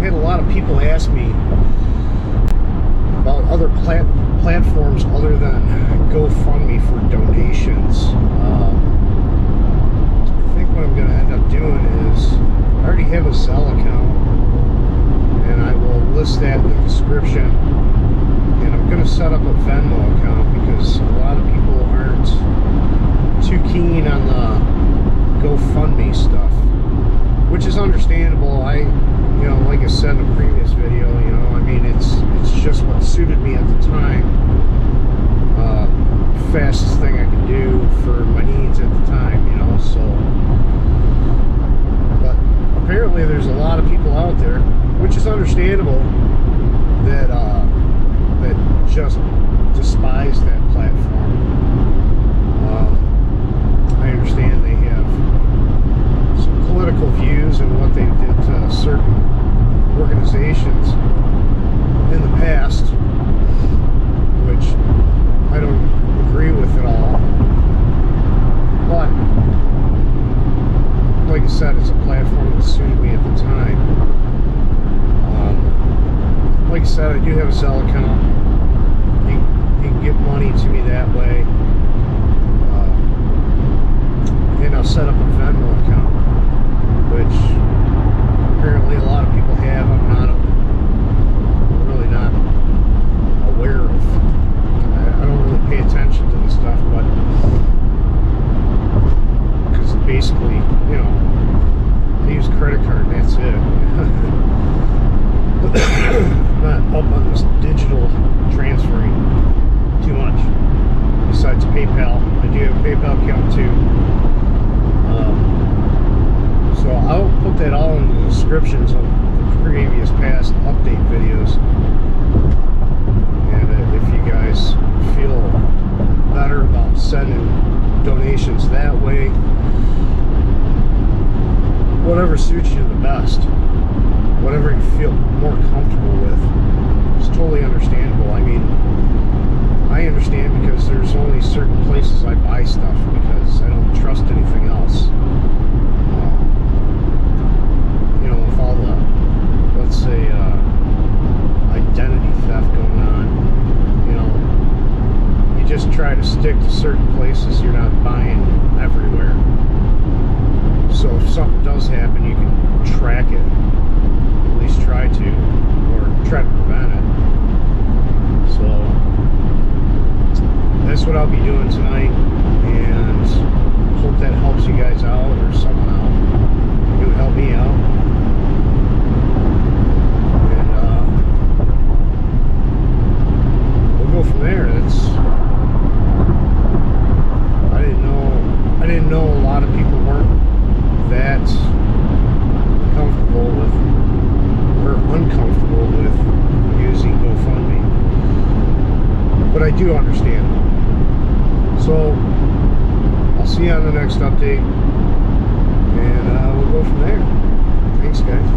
had a lot of people ask me about other platforms other than GoFundMe for donations. I think what I'm going to end up doing is, I already have a Zelle account, and I will list that in the description. And I'm going to set up a Venmo account because a lot of people aren't too keen on the GoFundMe stuff, which is understandable. You know, like I said in a previous video, you know, I mean, it's just what suited me at the time. Fastest thing I could do for my needs at the time, you know, so. But apparently there's a lot of people out there, which is understandable, that that just despise that platform. I understand they have some political views and what they did to certain organizations in the past, which I don't agree with at all. But like I said, it's a platform that suited me at the time. Like I said, I do have a Zelle account. You can give money to me that way. And I'll set up a Venmo account, which apparently a lot of people have. I'm really not aware of. I don't really pay attention to this stuff, but because basically, you know, I use credit card and that's it. I'm not up on this digital transferring too much. Besides PayPal, I do have a PayPal account too. So I'll put that all in the descriptions of the previous past update videos. And if you guys feel better about sending donations that way, whatever suits you the best, whatever you feel more comfortable with, it's totally understandable. I mean, I understand because there's only certain places I buy stuff because I don't trust anything else. You know, with all the, let's say, identity theft going on, you know, you just try to stick to certain places. You're not buying everywhere. So if something does happen, you can track it, at least try to, or try to prevent it. So that's what I'll be doing tonight, and hope that helps you guys out or someone out. It would help me out. And we'll go from there. I didn't know a lot of people weren't that comfortable with, or uncomfortable with, using GoFundMe. But I do understand them. So I'll see you on the next update, and we'll go from there. Thanks, guys.